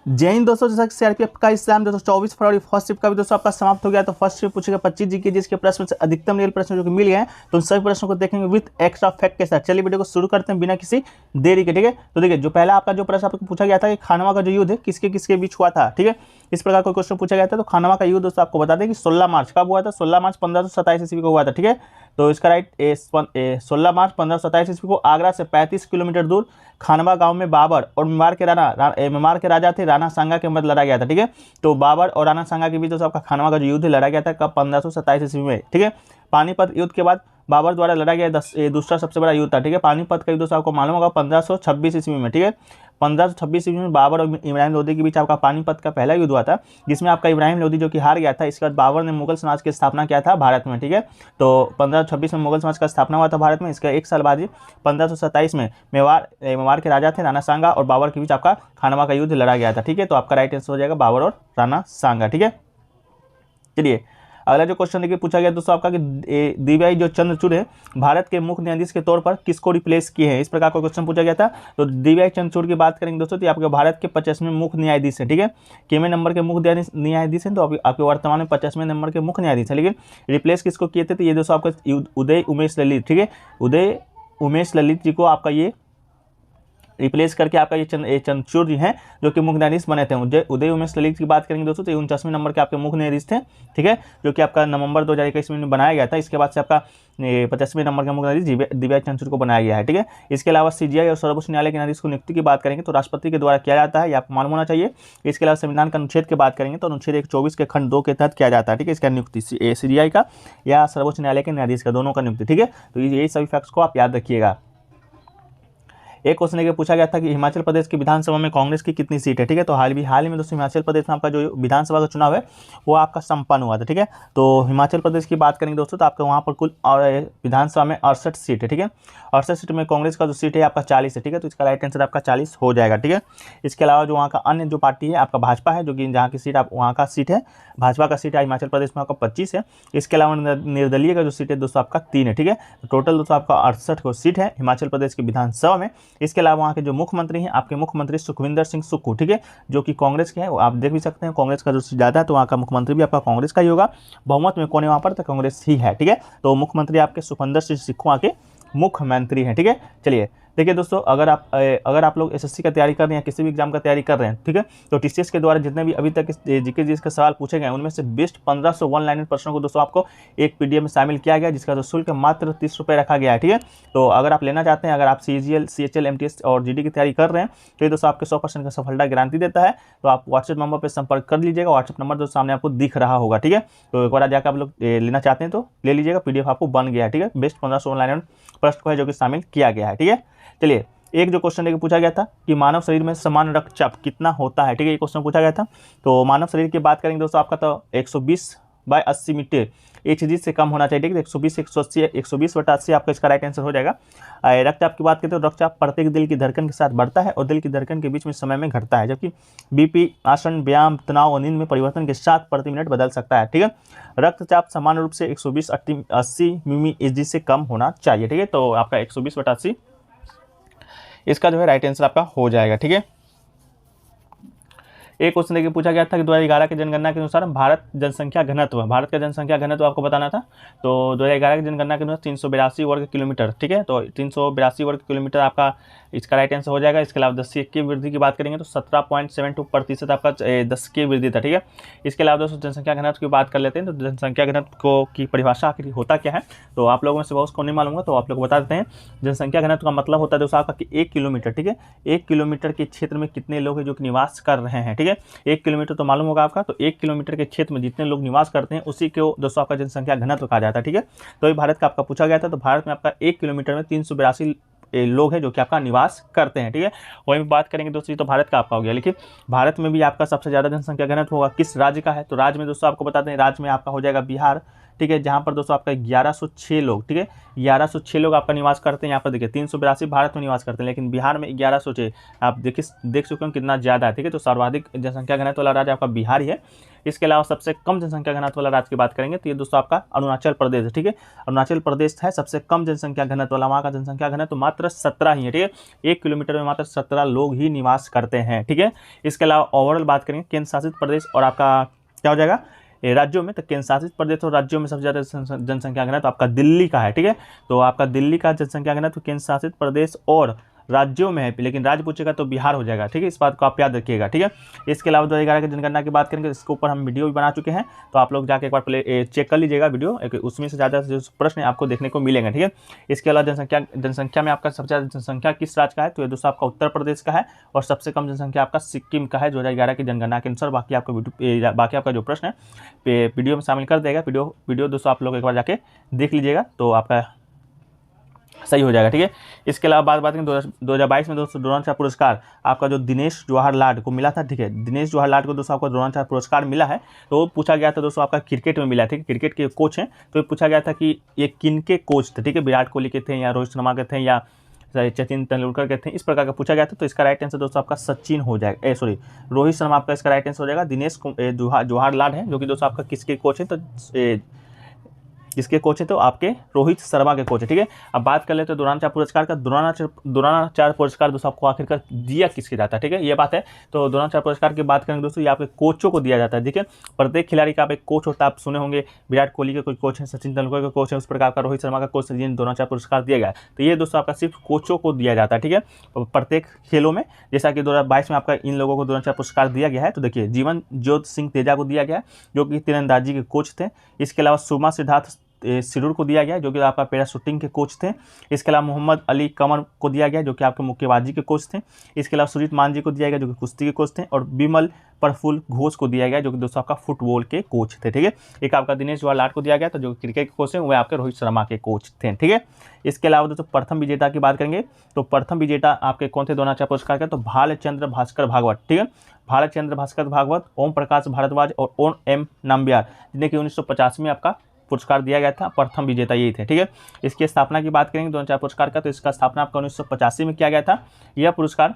जय हिंद दोस्तों, जैसा कि सीआरपीएफ का एग्जाम 24 फरवरी फर्स्ट शिफ्ट का भी दोस्तों आपका समाप्त हो गया। तो फर्स्ट शिफ्ट पूछेगा 25 जीके जिसके प्रश्न से अधिकतम रियल प्रश्न जो कि मिल गए हैं, तो उन सभी प्रश्नों को देखेंगे विद एक्स्ट्रा फैक्ट के साथ। चलिए वीडियो को शुरू करते हैं बिना किसी देरी के। ठीक है, तो देखिए जो पहला आपका जो प्रश्न आपको पूछा गया था कि खानवा का जो युद्ध है किसके किसके बीच हुआ था। ठीक है, इस प्रकार कोई क्वेश्चन पूछा गया था। तो खानवा का युद्ध दोस्तों आपको बता दें कि 16 मार्च कब हुआ था, 16 मार्च 1527 ईस्वी को हुआ था। ठीक है, तो इसका राइट 16 मार्च 1527 ईस्वी को आगरा से 35 किलोमीटर दूर खानवा गांव में बाबर और मेवाड़ के राजा थे राणा सांगा के मध्य लड़ा गया था। ठीक है, तो बाबर और राणा सांगा के बीच दोस्तों आपका खानवा का जो युद्ध लड़ा गया था कब, 1527 ईस्वी में। ठीक है, पानीपत युद्ध के बाद बाबर द्वारा लड़ा गया दूसरा सबसे बड़ा युद्ध था। ठीक है, पानीपत का युद्ध दोस्तों आपको मालूम होगा 1526 ईस्वी में। ठीक है, 1526 ईस्वी में बाबर और इब्राहिम लोदी के बीच आपका पानीपत का पहला युद्ध हुआ था, जिसमें आपका इब्राहिम लोदी जो कि हार गया था। इसके बाद बाबर ने मुगल समाज की स्थापना किया था भारत में। ठीक है, तो 1526 में मुगल समाज का स्थापना हुआ था भारत में। इसका एक साल बाद ही 1527 में मेवाड़ के राजा थे राणा सांगा और बाबर के बीच आपका खानवा का युद्ध लड़ा गया था। ठीक है, तो आपका राइट आंसर हो जाएगा बाबर और राणा सांगा। ठीक है, चलिए अगला जो क्वेश्चन देखिए पूछा गया दोस्तों आपका कि दीवाई जो चंद्रचूड़ है भारत के मुख्य न्यायाधीश के तौर पर किसको रिप्लेस किए हैं, इस प्रकार का क्वेश्चन पूछा गया था। तो दीवाई चंद्रचूड़ की बात करेंगे दोस्तों तो आपके भारत के 50वें मुख्य न्यायाधीश है। ठीक है, कितने नंबर के मुख्य न्यायाधीश हैं, तो आपके वर्तमान में 50वें नंबर के मुख्य न्यायाधीश है। लेकिन रिप्लेस किसको किए थे, तो ये दोस्तों आपका उदय उमेश ललित। ठीक है, उदय उमेश ललित जी को आपका ये रिप्लेस करके आपका ये चंद्रचूड़ जी हैं जो कि मुख्य न्यायाधीश बने थे। उदय उमेश ललित की बात करेंगे दोस्तों तो ये 49वें नंबर के आपके मुख्य न्यायाधीश थे। ठीक है, जो कि आपका नवंबर 2021 में बनाया गया था। इसके बाद से आपका 50वें नंबर के मुख्य न्यायाधीश दिव्या चंद्रचूड़ को बनाया गया है। ठीक है, इसके अलावा सीजीआई और सर्वोच्च न्यायालय के न्यायाधीश को नियुक्ति की बात करेंगे तो राष्ट्रपति के द्वारा किया जाता है, ये आपको मालूम होना चाहिए। इसके अलावा संविधान का अनुच्छेद की बात करेंगे तो अनुच्छेद 124 के खंड 2 के तहत किया जाता है। ठीक है, इसका नियुक्ति सीजीआई का या सर्वोच्च न्यायालय के न्यायाधीश का, दोनों का नियुक्ति। ठीक है, तो यही सभी फैक्ट्स को आप याद रखिएगा। एक क्वेश्चन ये पूछा गया था कि हिमाचल प्रदेश की विधानसभा में कांग्रेस की कितनी सीट है। ठीक है, तो हाल ही में दोस्तों हिमाचल प्रदेश में आपका जो विधानसभा का चुनाव है वो आपका संपन्न हुआ था। ठीक है, तो हिमाचल प्रदेश की बात करेंगे दोस्तों तो आपका वहाँ पर कुल विधानसभा में 68 सीट है। ठीक है, 68 सीट में कांग्रेस का जो सीट है आपका 40 है। ठीक है, तो इसका राइट आंसर आपका 40 हो जाएगा। ठीक है, इसके अलावा जो वहाँ का अन्य जो पार्टी है आपका भाजपा है, जो कि जहाँ की सीट आप वहाँ का सीट है भाजपा का सीट है हिमाचल प्रदेश में आपका 25 है। इसके अलावा निर्दलीय का जो सीट है दोस्तों आपका 3 है। ठीक है, तो टोटल दोस्तों आपका 68 को सीट है हिमाचल प्रदेश की विधानसभा में। इसके अलावा वहाँ के जो मुख्यमंत्री हैं आपके मुख्यमंत्री सुखविंदर सिंह सुक्खू। ठीक है, जो कि कांग्रेस के हैं, वो आप देख भी सकते हैं कांग्रेस का जो ज़्यादा है तो वहाँ का मुख्यमंत्री भी आपका कांग्रेस का ही होगा। बहुमत में कौन है वहाँ पर, तो कांग्रेस ही है। ठीक है, तो मुख्यमंत्री आपके सुखविंदर सिंह सुक्खू वहाँ के मुख्यमंत्री हैं। ठीक है, चलिए देखिए दोस्तों अगर आप लोग एसएससी का तैयारी कर रहे हैं या किसी भी एग्जाम का तैयारी कर रहे हैं, ठीक है, तो टीसीएस के द्वारा जितने भी अभी तक जीके जीएस के सवाल पूछे गए उनमें से बेस्ट 1500 वन लाइनर प्रश्नों को दोस्तों आपको एक पीडीएफ में शामिल किया गया, जिसका जो शुल्क मात्र 30 रुपये रखा गया है। ठीक है, तो अगर आप लेना चाहते हैं, अगर आप सीजीएल CHL MTS और जीडी की तैयारी कर रहे हैं तो ये दोस्तों आपके 100% का सफलता गारंटी देता है। तो आप व्हाट्सएप नंबर पर संपर्क कर लीजिएगा, व्हाट्सएप नंबर जो सामने आपको दिख रहा होगा। ठीक है, तो एक बार जाकर आप लोग लेना चाहते हैं तो ले लीजिएगा, पीडीएफ आपको बन गया है। ठीक है, बेस्ट 1500 वन लाइनर प्रश्न को है जो कि शामिल किया गया है। ठीक है, चलिए एक जो क्वेश्चन लेके पूछा गया था कि मानव शरीर में समान रक्तचाप कितना होता है। ठीक है, ये क्वेश्चन पूछा गया था। तो मानव शरीर की बात करेंगे दोस्तों आपका तो 120/80 मीटर HG से कम होना चाहिए। ठीक है, 120/80 आपका इसका राइट आंसर हो जाएगा। रक्तचाप की बात करते हैं तो रक्तचाप प्रत्येक दिल की धड़कन के साथ बढ़ता है और दिल की धड़कन के बीच में समय में घटता है, जबकि बीपी आसन व्यायाम तनाव और नींद में परिवर्तन के साथ प्रति मिनट बदल सकता है। ठीक है, रक्तचाप समान रूप से 120/80 मिमी HG से कम होना चाहिए। ठीक है, तो आपका 120/80 इसका जो है राइट आंसर आपका हो जाएगा। ठीक है, एक क्वेश्चन देखिए पूछा गया था कि 2011 की जनगणना के अनुसार भारत का जनसंख्या घनत्व आपको बताना था। तो 2011 की जनगणना के अनुसार 382 वर्ग किलोमीटर। ठीक है, तो 382 वर्ग किलोमीटर आपका इसका राइट आंसर हो जाएगा। इसके अलावा 10 की वृद्धि की बात करेंगे तो 17.72% आपका 10 की वृद्धि था। ठीक है, इसके अलावा दोस्तों जनसंख्या घनत्व की बात कर लेते हैं। तो जनसंख्या घनत्व को की परिभाषा आखिर होता क्या है, तो आप लोगों में से बहुत को नहीं मालूम होगा तो आप लोग बता देते हैं। जनसंख्या घनत्व का मतलब होता है दोस्तों आपका कि 1 किलोमीटर, ठीक है, 1 किलोमीटर के क्षेत्र में कितने लोग हैं जो कि निवास कर रहे हैं। ठीक है, 1 किलोमीटर तो मालूम होगा आपका, तो 1 किलोमीटर के क्षेत्र में जितने लोग निवास करते हैं उसी को दोस्तों आपका जनसंख्या घनत्व कहा जाता है। ठीक है, तो ये भारत का आपका पूछा गया था। तो भारत में आपका 1 किलोमीटर में 382 लोग हैं जो कि आपका निवास करते हैं। ठीक है, वहीं बात करेंगे दोस्तों तो भारत का आपका हो गया, लेकिन भारत में भी आपका सबसे ज़्यादा जनसंख्या घनत्व होगा किस राज्य का है, तो राज्य में दोस्तों आपको बताते हैं राज्य में आपका हो जाएगा बिहार। ठीक है, जहाँ पर दोस्तों आपका 1106 लोग, ठीक है, 1106 लोग आपका निवास करते हैं। यहाँ पर देखिए 382 भारत में निवास करते हैं, लेकिन बिहार में 1106 आप देख चुके हैं कितना ज़्यादा है। ठीक है, तो सर्वाधिक जनसंख्या घनत्व वाला राज्य आपका बिहार ही है। इसके अलावा सबसे कम जनसंख्या घनत्व वाला राज्य की बात करेंगे तो ये दोस्तों आपका अरुणाचल प्रदेश है, ठीक है। अरुणाचल प्रदेश है सबसे कम जनसंख्या घनत्व वाला, वहाँ का जनसंख्या घनत्व तो मात्र 17 ही है, ठीक है। 1 किलोमीटर में मात्र 17 लोग ही निवास करते हैं, ठीक है। इसके अलावा ओवरऑल बात करेंगे केंद्र शासित प्रदेश और आपका क्या हो जाएगा राज्यों में, तो केंद्र शासित प्रदेश और राज्यों में सबसे ज़्यादा जनसंख्या घनत्व तो आपका दिल्ली का है, ठीक है। तो आपका दिल्ली का जनसंख्या घनत्व केंद्र शासित प्रदेश और राज्यों में है, लेकिन राज्य पूछेगा तो बिहार हो जाएगा, ठीक है। इस बात को आप याद रखिएगा, ठीक है। इसके अलावा 2011 की जनगणना की बात करेंगे, इसके ऊपर हम वीडियो भी बना चुके हैं, तो आप लोग जाके एक बार प्ले चेक कर लीजिएगा वीडियो, उसमें से ज़्यादा जो प्रश्न आपको देखने को मिलेंगे, ठीक है। इसके अलावा जनसंख्या में आपका सबसे ज़्यादा जनसंख्या किस राज्य का है, तो ये दोस्तों आपका उत्तर प्रदेश का है, और सबसे कम जनसंख्या आपका सिक्किम का है 2011 की जनगणना के अनुसार। बाकी आपका जो प्रश्न है वीडियो में शामिल कर देगा, वीडियो दोस्तों आप लोग एक बार जाके देख लीजिएगा तो आपका सही हो जाएगा, ठीक है। इसके अलावा बात करें 2022 में दोस्तों द्रोणाचार्य पुरस्कार आपका जो दिनेश जवाहर लाल को मिला था, ठीक है। दिनेश जवाहर लाल को दोस्तों आपको द्रोणाचार्य पुरस्कार मिला है, तो पूछा गया था दोस्तों आपका क्रिकेट में मिला है, ठीक है। क्रिकेट के कोच हैं, तो पूछा गया था कि ये किन के कोच थे, ठीक है। विराट कोहली के थे या रोहित शर्मा के थे या सचिन तेंदुलकर के थे, इस प्रकार का पूछा गया था। तो इसका राइट आंसर दोस्तों आपका सचिन हो जाएगा, रोहित शर्मा आपका इसका राइट आंसर हो जाएगा। दिनेश जवाहर लाल है जो कि दोस्तों आपका किसके कोच है, तो किसके कोच है, तो आपके रोहित शर्मा के कोच है, ठीक है। अब बात कर लेते हैं द्रोणाचार्य पुरस्कार का। द्रोणाचार्य पुरस्कार दोस्तों आपको आखिरकार दिया किसके जाता है, ठीक है, ये बात है। तो द्रोणाचार्य पुरस्कार की बात करेंगे दोस्तों, ये आपके कोचों को दिया जाता है, ठीक है। प्रत्येक खिलाड़ी का आप एक कोच होता है, आप सुने होंगे विराट कोहली के कोई कोच हैं, सचिन तेंदुलकर के कोच हैं, उस प्रकार का रोहित शर्मा का कोच है जिन्हें द्रोणाचार्य पुरस्कार दिया गया है। तो ये दोस्तों आपका सिर्फ कोचों को दिया जाता है, ठीक है, प्रत्येक खेलों में। जैसा कि 2022 में आपका इन लोगों को द्रोणाचार्य पुरस्कार दिया गया है, तो देखिए जीवन ज्योति सिंह तेजा को दिया गया है जो कि तीरंदाजी के कोच थे। इसके अलावा सुमा सिद्धार्थ सिरूर को दिया गया जो कि आपका पैराशूटिंग के कोच थे। इसके अलावा मोहम्मद अली कमर को दिया गया जो कि आपके मुक्केबाजी के कोच थे। इसके अलावा सुजीत मान जी को दिया गया जो कि कुश्ती के कोच थे, और बिमल प्रफुल्ल घोष को दिया गया जो कि दोस्तों आपका फुटबॉल के कोच थे, ठीक है। एक आपका दिनेश जवाहर लाल को दिया गया था जो क्रिकेट के कोच हैं, वह आपके रोहित शर्मा के कोच थे, ठीक है। इसके अलावा दोस्तों प्रथम विजेता की बात करेंगे, तो प्रथम विजेता आपके कौन थे द्रोणाचार्य पुरस्कार के, तो भालचंद्र भास्कर भागवत, ठीक है। भालचंद्र भास्कर भागवत, ओम प्रकाश भारद्वाज और ओम एम नाम्बियार, जिन्हें कि 1950 में आपका पुरस्कार दिया गया था। प्रथम विजेता यही थे, ठीक है। इसकी स्थापना की बात करेंगे द्रोणाचार्य पुरस्कार का, तो इसका स्थापना आपका 1985 में किया गया था। यह पुरस्कार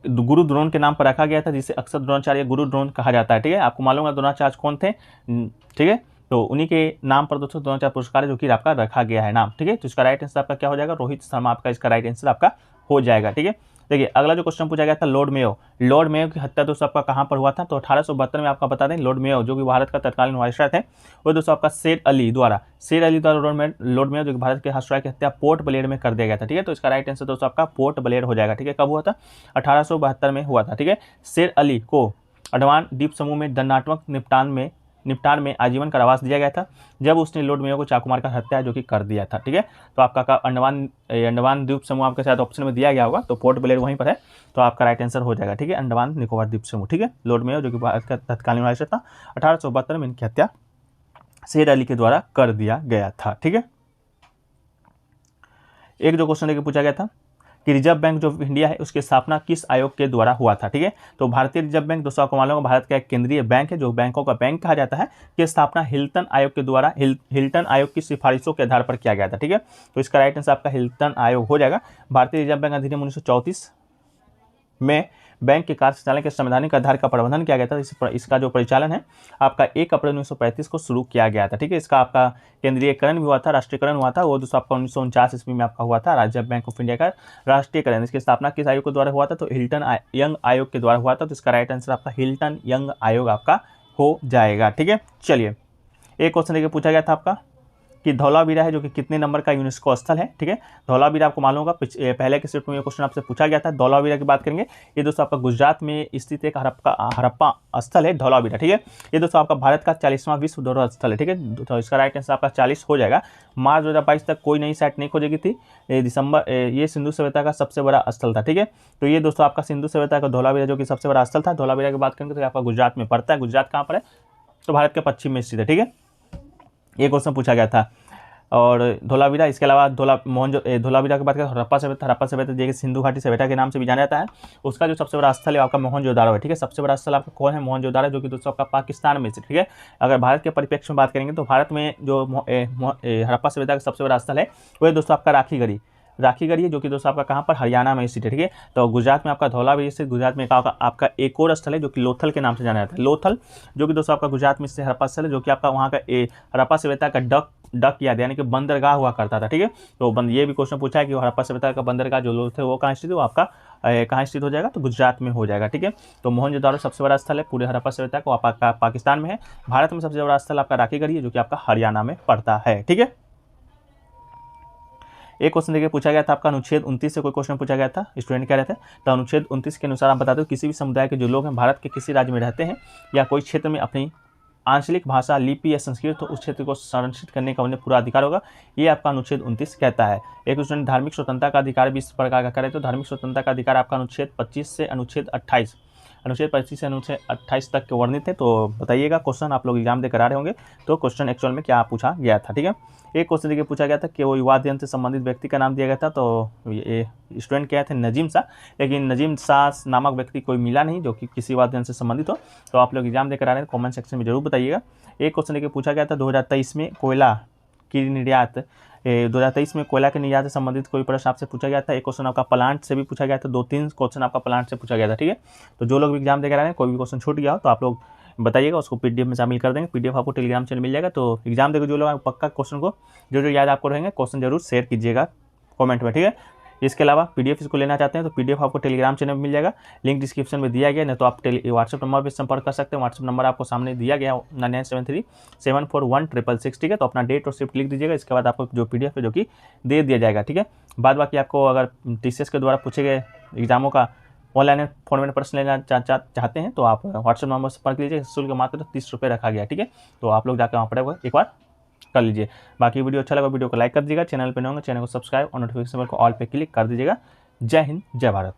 गुरु द्रोण के नाम पर रखा गया था, जिसे अक्सर द्रोणाचार्य गुरु द्रोण कहा जाता है, ठीक है। आपको मालूम है द्रोणाचार्य कौन थे, ठीक है, तो उन्हीं के नाम पर दोस्तों द्रोणाचार्य पुरस्कार जो कि आपका रखा गया है नाम, ठीक है। तो इसका राइट आंसर आपका क्या हो जाएगा, रोहित शर्मा आपका इसका राइट आंसर आपका हो जाएगा, ठीक है। देखिए अगला जो क्वेश्चन पूछा गया था लॉर्ड मेयो की हत्या दोस्तों आपका कहाँ पर हुआ था, तो 1872 में आपका बता दें लॉर्ड मेयो जो कि भारत का तत्कालीन वायसराय थे, वो दोस्तों आपका शेर अली द्वारा लॉर्ड मेयो जो कि भारत के वायसराय की हत्या पोर्ट ब्लेयर में कर दिया गया था, ठीक है। तो इसका राइट आंसर दोस्तों आपका पोर्ट ब्लेयर हो जाएगा, ठीक है। कब हुआ था, 1872 में हुआ था, ठीक है। शेर अली को अंडमान द्वीप समूह में दंडात्मक निपटान में आजीवन कारावास दिया गया था जब उसने लॉर्ड मेयो को चाकू मारकर हत्या जो कि कर दिया था, ठीक है। तो आपका अंडमान द्वीप समूह आपके साथ ऑप्शन में दिया गया होगा, तो पोर्ट ब्लेयर वहीं पर है, तो आपका राइट आंसर हो जाएगा, ठीक है, अंडमान निकोबार द्वीप समूह, ठीक है। लॉर्ड मेयो जो कि भारत का तत्कालीन वायसराय था, 1872 में इनकी हत्या शेर अली के द्वारा कर दिया गया था, ठीक है। एक जो क्वेश्चन लेके पूछा गया था कि रिजर्व बैंक जो इंडिया है उसकी स्थापना किस आयोग के द्वारा हुआ था, ठीक है। तो भारतीय रिजर्व बैंक दोस्तों आपको मालूम है भारत का एक केंद्रीय बैंक है जो बैंकों का बैंक कहा जाता है, कि स्थापना हिल्टन आयोग के द्वारा हिल्टन आयोग की सिफारिशों के आधार पर किया गया था, ठीक है। तो इसका राइट आंसर आपका हिल्टन आयोग हो जाएगा। भारतीय रिजर्व बैंक अधिनियम 1934 में बैंक के कार्य संचालन के संवैधानिक आधार का प्रबंधन किया गया था। इसका जो परिचालन है आपका 1 अप्रैल 1935 को शुरू किया गया था, ठीक है। इसका आपका केंद्रीयकरण भी हुआ था, राष्ट्रीयकरण हुआ था, वो दोस्तों आपका 1949 ईस्वी में आपका हुआ था रिजर्व बैंक ऑफ इंडिया का राष्ट्रीयकरण। इसकी स्थापना किस आयोग के द्वारा हुआ था, तो हिल्टन यंग आयोग के द्वारा हुआ था। तो इसका राइट आंसर आपका हिल्टन यंग आयोग आपका हो जाएगा, ठीक है। चलिए एक क्वेश्चन लेके पूछा गया था आपका कि धौलावीरा है जो कि कितने नंबर का यूनेस्को स्थल है, ठीक है। धौलावीरा आपको मालूम होगा पहले के शिफ्ट में ये क्वेश्चन आपसे पूछा गया था। धौलावीरा की बात करेंगे, ये दोस्तों आपका गुजरात में स्थित एक हड़प्पा स्थल है धौलावीरा, ठीक है। ये दोस्तों आपका भारत का 40वां विश्व धरोहर स्थल है, ठीक है। तो इसका राइट आंसर आपका 40 हो जाएगा। मार्च 2022 तक कोई नई साइट नहीं खोजेगी थी। ये सिंधु सभ्यता का सबसे बड़ा स्थल था, ठीक है। तो ये दोस्तों आपका सिंधु सभ्यता का धौलावीरा जो कि सबसे बड़ा स्थल था। धौलावीरा की बात करेंगे तो आपका गुजरात में पड़ता है। गुजरात कहाँ पर है, तो भारत के पश्चिम में स्थित है, ठीक है। ये क्वेश्चन पूछा गया था। और धौलावीरा, इसके अलावा धौलावीरा की बात करें हड़प्पा सभ्यता जो कि सिंधु घाटी सभ्यता के नाम से भी जाना जाता है, उसका जो सबसे बड़ा स्थल है आपका मोहनजोदारो है, ठीक है। सबसे बड़ा स्थल आपका कौन है, मोहनजोदारो, जो कि दोस्तों आपका पाकिस्तान में से, ठीक है। अगर भारत के परिप्रेक्ष्य में बात करेंगे तो भारत में जो हड़प्पा सभ्यता का सबसे बड़ा स्थल है वो दोस्तों आपका राखीगढ़ी राखीगढ़ी है जो कि दोस्तों आपका कहाँ पर हरियाणा में स्थित है, ठीक है। तो गुजरात में आपका धौलावीरा स्थित, गुजरात में आपका एक और स्थल है जो कि लोथल के नाम से जाना जाता है। लोथल जो कि दोस्तों आपका गुजरात में स्थित हड़प्पा स्थल है जो कि आपका वहाँ का हड़प्पा सभ्यता का डक याद यानी कि बंदरगाह हुआ करता था, ठीक है। तो ये भी क्वेश्चन पूछा है कि हड़प्पा सभ्यता का बंदरगाह जो लोथल वो कहाँ स्थित है, वो आपका कहाँ स्थित हो जाएगा, तो गुजरात में हो जाएगा, ठीक है। तो मोहनजोदाड़ो सबसे बड़ा स्थल है पूरे हड़प्पा सभ्यता को, आपका पाकिस्तान में है। भारत में सबसे बड़ा स्थल आपका राखीगढ़ी है जो कि आपका हरियाणा में पड़ता है, ठीक है। एक क्वेश्चन देखिए पूछा गया था आपका अनुच्छेद 29 से कोई क्वेश्चन पूछा गया था, स्टूडेंट कह रहे थे। तो अनुच्छेद 29 के अनुसार आप बता दो किसी भी समुदाय के जो लोग हैं भारत के किसी राज्य में रहते हैं या कोई क्षेत्र में अपनी आंचलिक भाषा, लिपि या संस्कृति तो उस क्षेत्र को संरक्षित करने का उन्हें पूरा अधिकार होगा, ये आपका अनुच्छेद 29 कहता है। एक स्टूडेंट धार्मिक स्वतंत्रता का अधिकार भी इस प्रकार का करे तो धार्मिक स्वतंत्रता का अधिकार आपका अनुच्छेद 25 से अनुच्छेद 28 से अनुच्छेद 28 तक के वर्णित है। तो बताइएगा, क्वेश्चन आप लोग एग्जाम देकर आ रहे होंगे तो क्वेश्चन एक्चुअल में क्या पूछा गया था, ठीक है। एक क्वेश्चन देखिए पूछा गया था कि वो वाद्य यंत्र से संबंधित व्यक्ति का नाम दिया गया था, तो ये स्टूडेंट क्या थे, नजीम शाह, लेकिन नजीम शाह नामक व्यक्ति कोई मिला नहीं जो कि किसी वाद्य यंत्र से संबंधित हो। तो आप लोग एग्जाम देकर आ रहे हैं कॉमेंट सेक्शन में जरूर बताइएगा। एक क्वेश्चन देखिए पूछा गया था 2023 में कोयला की निर्यात 2023 में कोयला के निर्यात से संबंधित कोई प्रश्न आपसे पूछा गया था। एक क्वेश्चन आपका प्लांट से भी पूछा गया था, 2-3 क्वेश्चन आपका प्लांट से पूछा गया था, ठीक है। तो जो लोग एग्जाम देकर आ रहे हैं कोई भी क्वेश्चन छूट गया हो तो आप लोग बताइएगा, उसको पीडीएफ में शामिल कर देंगे। पीडीएफ आपको टेलीग्राम चैनल मिल जाएगा। तो एग्जाम देकर जो लोग पक्का क्वेश्चन को जो याद आपको रहेंगे क्वेश्चन जरूर शेयर कीजिएगा कमेंट में, ठीक है। इसके अलावा पीडीएफ इसको लेना चाहते हैं तो पीडीएफ आपको टेलीग्राम चैनल में मिल जाएगा, लिंक डिस्क्रिप्शन में दिया गया, नहीं तो आप व्हाट्सएप नंबर पर संपर्क कर सकते हैं। व्हाट्सएप नंबर आपको सामने दिया गया 9973741666, ठीक है। तो अपना डेट और शिफ्ट लिख दीजिएगा, इसके बाद आपको जो पीडीएफ है जो कि दे दिया जाएगा, ठीक है। बाद बाकी आपको अगर टीसीएस के द्वारा पूछे गए एग्जामों का ऑनलाइन फॉर्मेट प्रश्न लेना चाहते हैं तो आप व्हाट्सएप नंबर से संपर्क लीजिए। शुल्क मात्र 30 रुपये रखा गया, ठीक है। तो आप लोग जाकर वहाँ पर एक बार कर लीजिए। बाकी वीडियो अच्छा लगा वीडियो को लाइक कर दीजिएगा, चैनल पे नए होंगे चैनल को सब्सक्राइब और नोटिफिकेशन बेल को ऑल पे क्लिक कर दीजिएगा। जय हिंद, जय भारत।